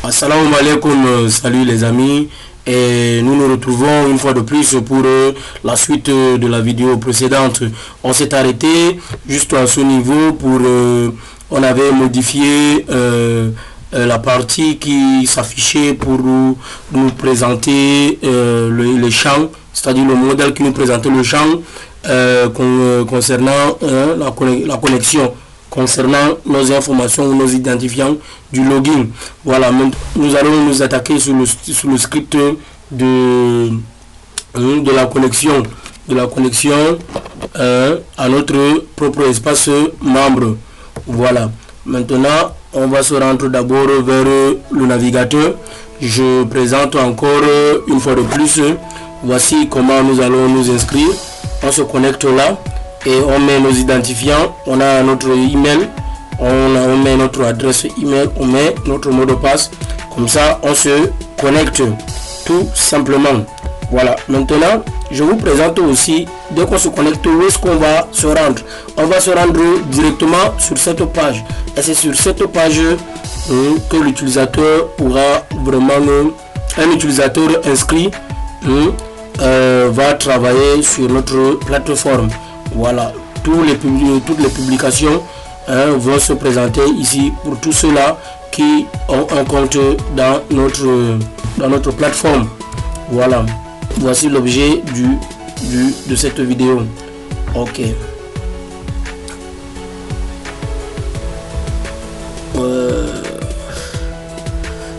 Assalamu alaikum, salut les amis, et nous nous retrouvons une fois de plus pour la suite de la vidéo précédente. On s'est arrêté juste à ce niveau pour on avait modifié la partie qui s'affichait pour nous présenter les champs, c'est-à-dire le modèle qui nous présentait le champ concernant la connexion, concernant nos informations ou nos identifiants du login. Voilà, nous allons nous attaquer sur le script de la connexion, à notre propre espace membre. Voilà, maintenant on va se rendre d'abord vers le navigateur. Je présente encore une fois de plus, voici comment nous allons nous inscrire. On se connecte là et on met nos identifiants, on a notre email, on met notre adresse email, on met notre mot de passe, comme ça on se connecte tout simplement. Voilà, maintenant je vous présente aussi, dès qu'on se connecte, où est-ce qu'on va se rendre. On va se rendre directement sur cette page, et c'est sur cette page que l'utilisateur pourra vraiment, un utilisateur inscrit va travailler sur notre plateforme. Voilà, toutes les publications vont se présenter ici pour tous ceux-là qui ont un compte dans notre plateforme. Voilà, voici l'objet de cette vidéo. Ok.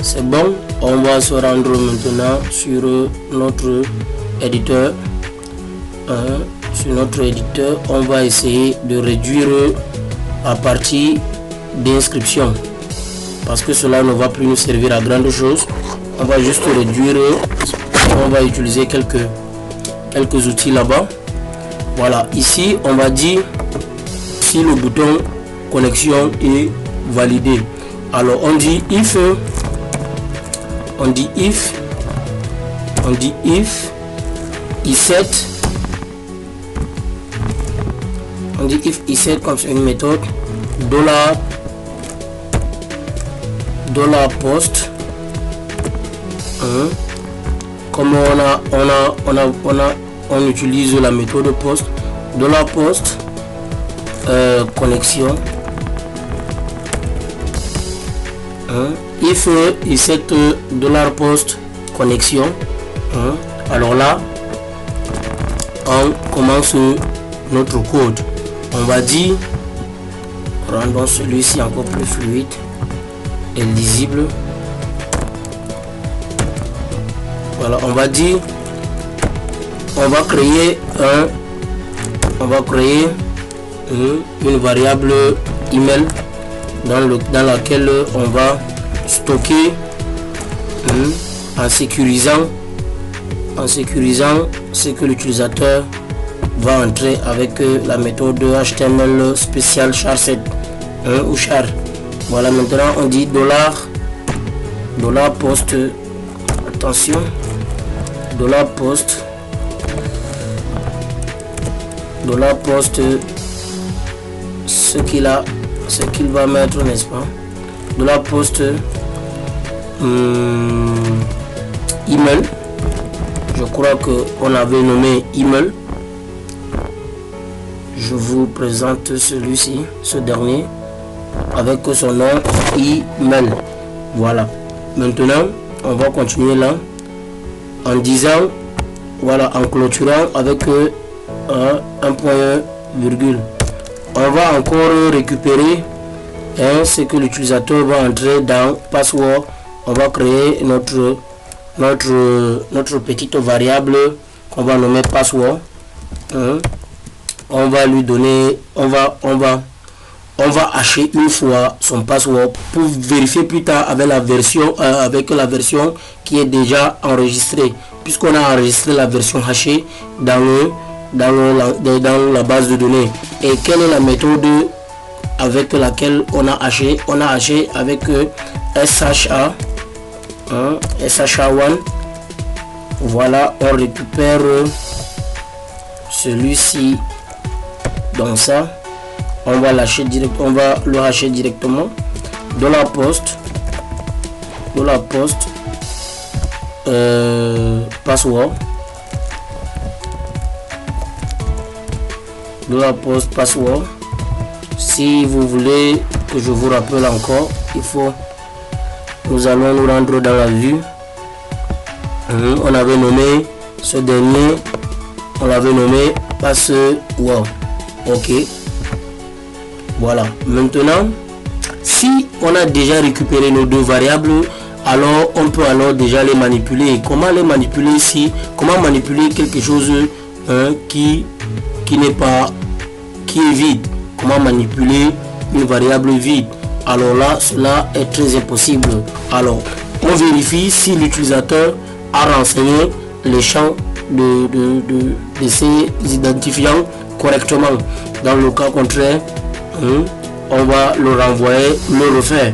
C'est bon, on va se rendre maintenant sur notre éditeur. Sur notre éditeur, on va essayer de réduire la partie d'inscription parce que cela ne va plus nous servir à grande chose. On va juste réduire, on va utiliser quelques outils là-bas. Voilà, ici on va dire si le bouton connexion est validé. Alors on dit if ESET. On dit if ESET comme c'est une méthode $post. Comme on utilise la méthode post, $post connexion. If ESET $post connexion. Alors là on commence notre code. On va dire, rendons celui-ci encore plus fluide et lisible. Voilà, on va dire, on va créer une variable email dans laquelle on va stocker en sécurisant ce que l'utilisateur va entrer avec la méthode HTML spécial char7 ou char. Voilà, maintenant on dit $post, attention, $post ce qu'il va mettre, n'est-ce pas, $post email. Je crois que on avait nommé email. Je vous présente celui-ci, ce dernier, avec son nom email. Voilà. Maintenant, on va continuer là en disant, voilà, en clôturant avec un point virgule. On va encore récupérer ce que l'utilisateur va entrer dans password. On va créer notre petite variable qu'on va nommer password. On va lui donner, on va hacher une fois son password pour vérifier plus tard avec la version qui est déjà enregistrée, puisqu'on a enregistré la version hachée dans la base de données. Et quelle est la méthode avec laquelle on a haché avec SHA, SHA1. Voilà, on récupère celui-ci dans ça, on va le hacher directement. $post de la poste password, de la poste password. Si vous voulez que je vous rappelle encore, il faut, nous allons nous rendre dans la vue. On avait nommé ce dernier, on l'avait nommé password. Ok, voilà. Maintenant, si on a déjà récupéré nos deux variables, alors on peut alors déjà les manipuler. Comment les manipuler ici? Comment manipuler quelque chose qui n'est pas, qui est vide? Comment manipuler une variable vide? Alors là, cela est très impossible. Alors, on vérifie si l'utilisateur a renseigné les champs de ces identifiants correctement. Dans le cas contraire, on va le renvoyer, le refaire.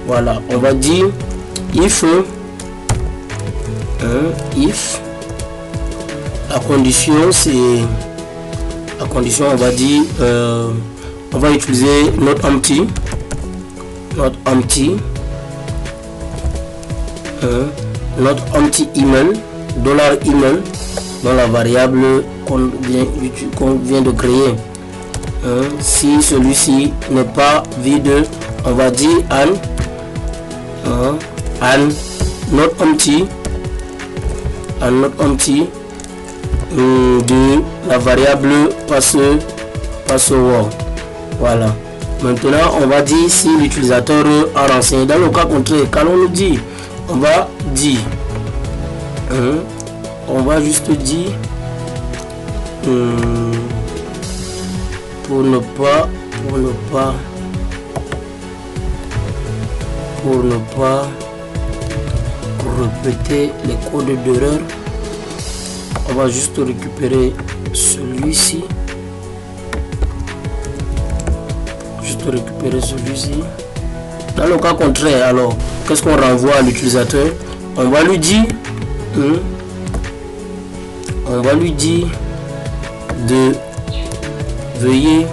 Voilà, on va dire if la condition c'est la condition, on va dire on va utiliser not empty email $email dans la variable qu'on vient de créer. Si celui-ci n'est pas vide, on va dire not empty de la variable password. Voilà. Maintenant, on va dire si l'utilisateur a renseigné. Dans le cas contraire, quand on nous dit, on va dire, on va juste dire pour ne pas répéter les codes d'erreur, on va juste récupérer celui-ci. Dans le cas contraire, alors qu'est-ce qu'on renvoie à l'utilisateur? On va lui dire de veuillez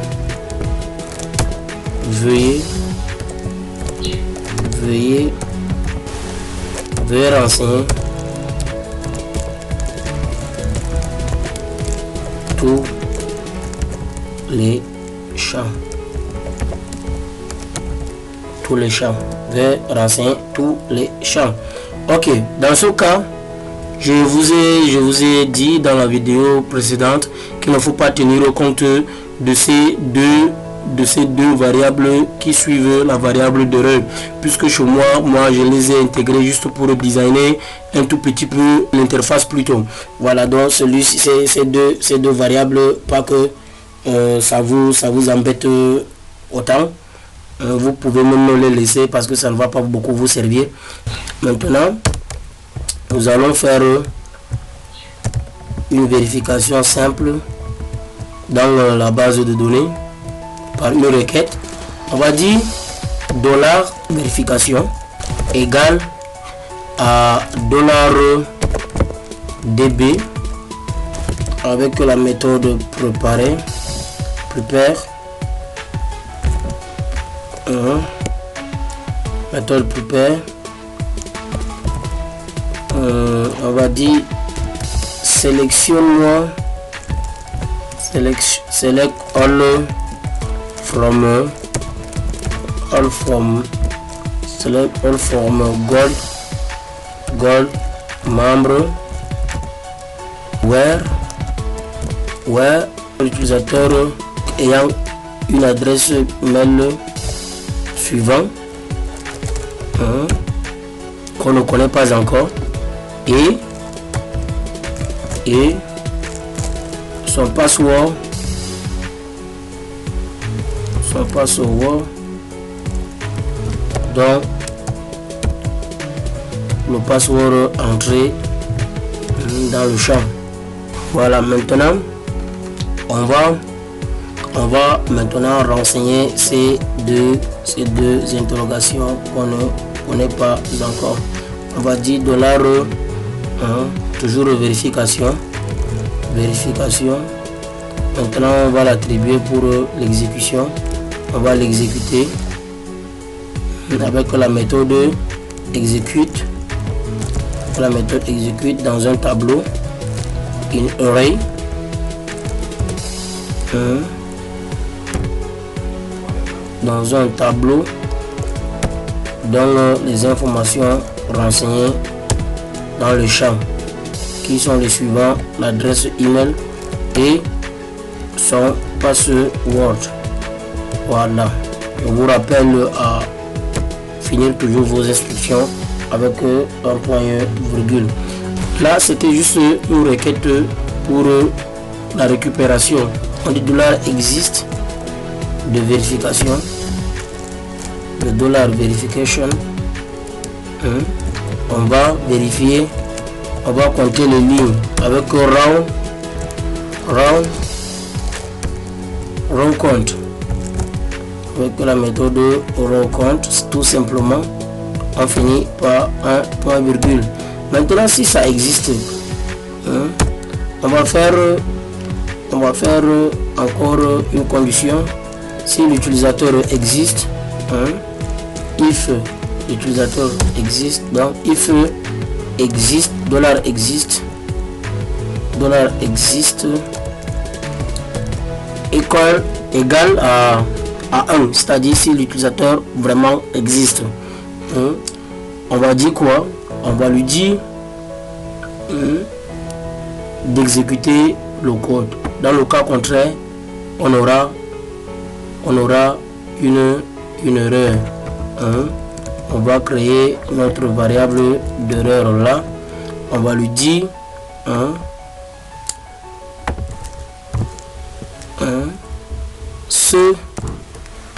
renseigner tous les champs. Veuillez renseigner tous les champs. Ok, dans ce cas, je vous ai dit dans la vidéo précédente qu'il ne faut pas tenir compte de ces deux variables qui suivent la variable d'erreur, puisque chez moi je les ai intégrées juste pour designer un tout petit peu l'interface plutôt. Voilà, donc celui-ci, ces deux variables, pas que ça vous embête autant. Vous pouvez même les laisser parce que ça ne va pas beaucoup vous servir. Maintenant, nous allons faire une vérification simple dans la base de données par une requête. On va dire $vérification égale à $db avec la méthode prepare méthode prepare. On va dire sélectionne-moi select all from gold membre where l'utilisateur ayant une adresse mail suivant qu'on ne connaît pas encore et son password donc le password entré dans le champ. Voilà, maintenant on va maintenant renseigner ces deux interrogations qu'on ne connaît pas encore. On va dire toujours vérification. Maintenant on va l'attribuer pour l'exécution. On va l'exécuter avec la méthode exécute, la méthode exécute dans un tableau, in array, dans un tableau, donne les informations renseignées dans le champ, qui sont les suivants: l'adresse email et son password. Voilà, je vous rappelle à finir toujours vos instructions avec un point virgule. Là, c'était juste une requête pour la récupération. On dit $exist de vérification, le $verification. On va vérifier, on va compter les lignes avec round count. Avec la méthode round count, tout simplement, on finit par un point virgule. Maintenant, si ça existe, on va faire encore une condition. Si l'utilisateur existe, if l'utilisateur existe, donc if existe, $existe égal à 1, c'est-à-dire si l'utilisateur vraiment existe. On va dire quoi? On va lui dire d'exécuter le code. Dans le cas contraire, on aura une erreur. On va créer notre variable d'erreur là. On va lui dire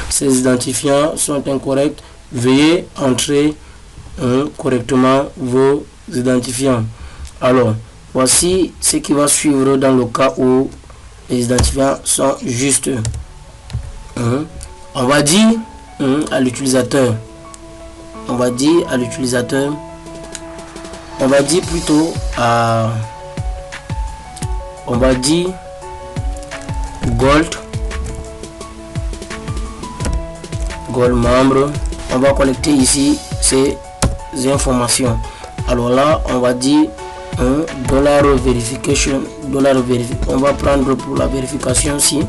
ces identifiants sont incorrects. Veuillez entrer correctement vos identifiants. Alors, voici ce qui va suivre dans le cas où les identifiants sont justes. On va dire à l'utilisateur, on va dire plutôt à, on va dire gold membre. On va collecter ici ces informations. Alors là, on va dire $verification, on va prendre pour la vérification si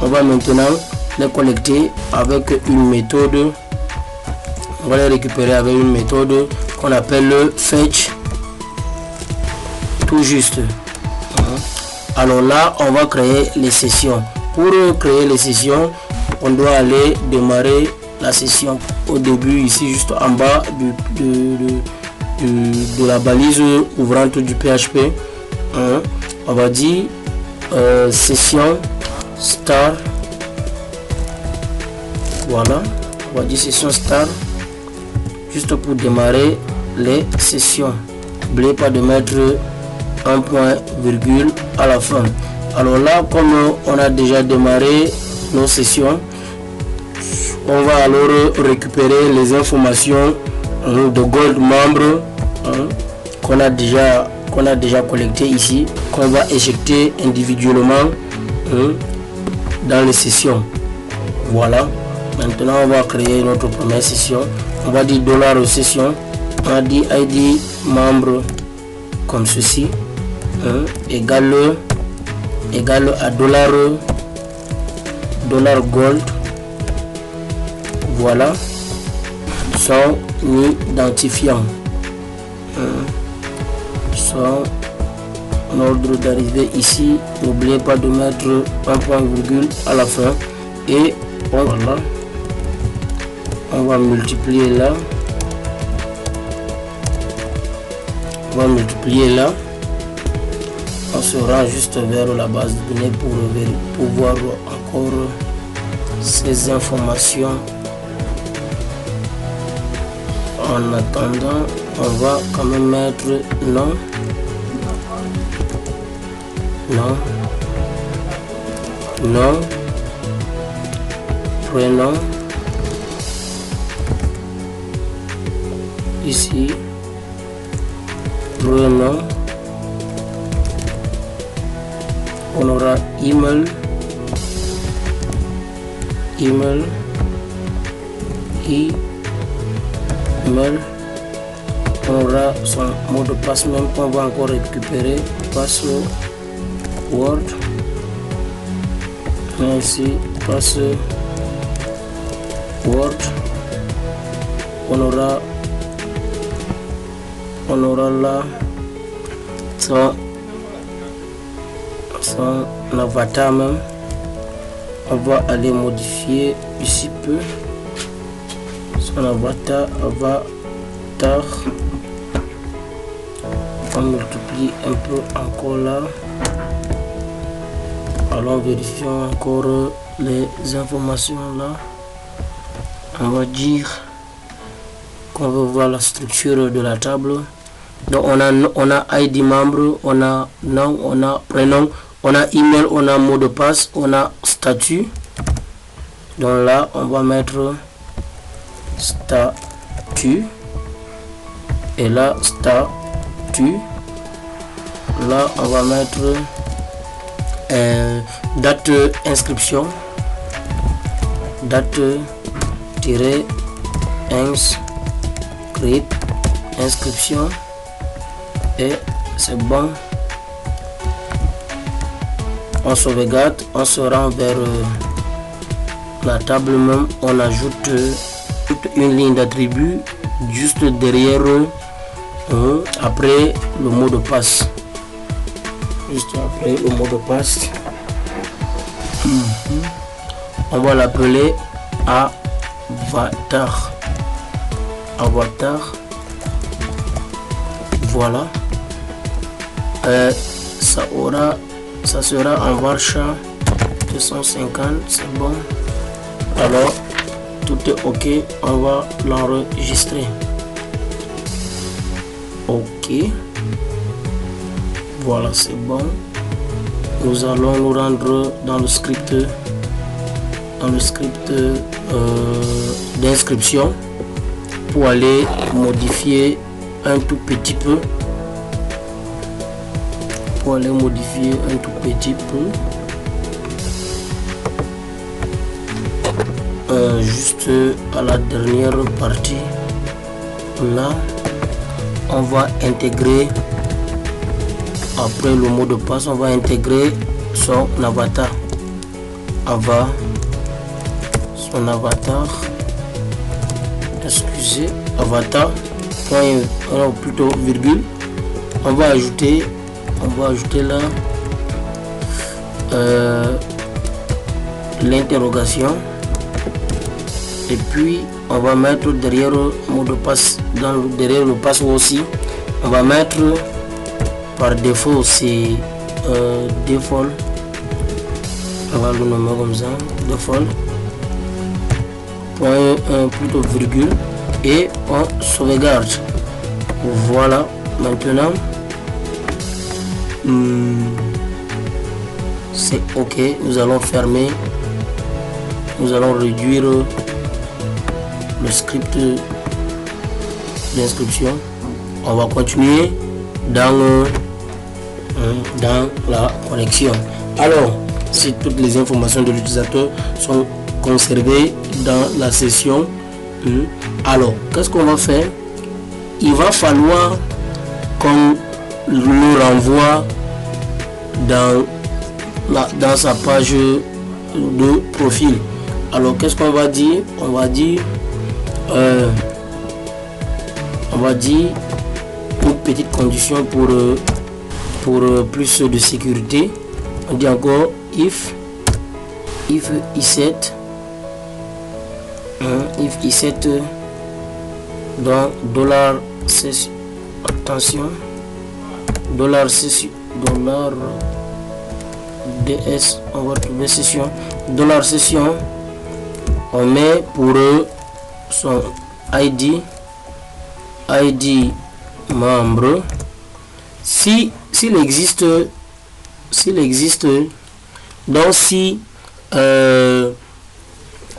on va maintenant les collecter avec une méthode. On va les récupérer avec une méthode qu'on appelle le fetch tout juste. Alors là, on va créer les sessions. Pour créer les sessions, on doit aller démarrer la session au début, ici juste en bas de la balise ouvrante du PHP. On va dire session start. Voilà, on va dire session start juste pour démarrer les sessions. N'oubliez pas de mettre un point virgule à la fin. Alors là, comme on a déjà démarré nos sessions, on va alors récupérer les informations de gold membre qu'on a déjà collecté ici, qu'on va éjecter individuellement dans les sessions. Voilà, maintenant on va créer notre première session. On va dire $session, on va dire id membre comme ceci, égal à $gold. Voilà son identifiant, son ordre d'arrivée ici. N'oubliez pas de mettre un point virgule à la fin et voilà, on va multiplier là, on se rend juste vers la base de données pour voir encore ces informations. En attendant, on va quand même mettre nom, prénom, ici, prénom, on aura email, email. On aura son mot de passe même qu'on va encore récupérer. Password. Ainsi, password. On aura là son avatar même. On va aller modifier ici peu son avatar. On multiplie un peu encore là. Alors vérifions encore les informations là. On va dire qu'on veut voir la structure de la table. Donc on a ID membre, on a nom, on a prénom, on a email, on a mot de passe, on a statut. Donc là on va mettre statut. Et là statut. Là on va mettre date inscription. Inscription. Et c'est bon. On sauvegarde, on se rend vers la table même. On ajoute une ligne d'attribut juste derrière après le mot de passe. Juste après le mot de passe. On va l'appeler avatar. Voilà. Ça sera en varchar 250, c'est bon. Alors tout est ok, on va l'enregistrer. Ok, voilà, c'est bon. Nous allons nous rendre dans le script d'inscription pour aller modifier un tout petit peu. Juste à la dernière partie là, on va intégrer après le mot de passe, on va intégrer son avatar. Son avatar, excusez, avatar, point, plutôt virgule. On va ajouter là l'interrogation, et puis on va mettre derrière le mot de passe, derrière le password aussi, on va mettre par défaut, c'est default, on va le nommer comme ça, default, point, plutôt virgule, et on sauvegarde. Voilà, maintenant c'est ok. Nous allons fermer, nous allons réduire le script d'inscription. On va continuer dans la connexion. Alors, si toutes les informations de l'utilisateur sont conservées dans la session, alors qu'est-ce qu'on va faire? Il va falloir qu'on le renvoie dans sa page de profil. Alors qu'est-ce qu'on va dire? On va dire une petite condition pour plus de sécurité. On dit encore if i7 dans $, attention, $, ds, on va trouver session, $session, on met pour son ID membre. S'il existe, donc si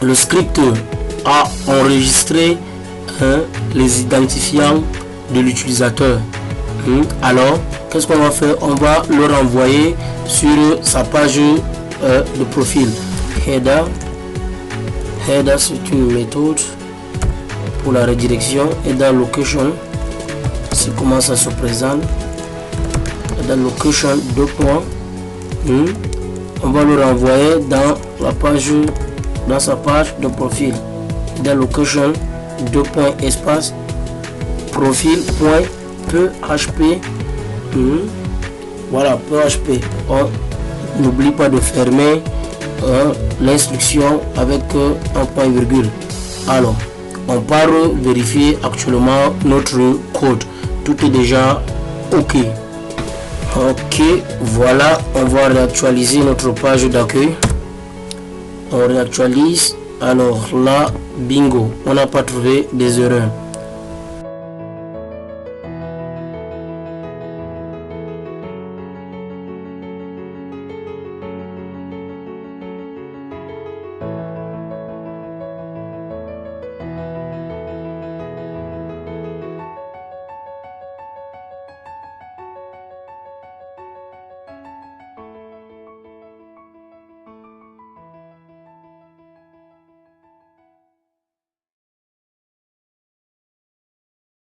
le script a enregistré les identifiants de l'utilisateur, alors qu'est-ce qu'on va faire? On va le renvoyer sur sa page de profil. Header, c'est une méthode pour la redirection. Et dans location, c'est comment ça se présente. Et dans location, 2 points. On va le renvoyer dans la page, dans sa page de profil. Dans location, 2 points espace profil point php. Voilà, php. On n'oublie pas de fermer l'instruction avec un point virgule. Alors, on part vérifier actuellement notre code. Tout est déjà ok. Ok, voilà, on va réactualiser notre page d'accueil. On réactualise. Alors là, bingo, on n'a pas trouvé des erreurs.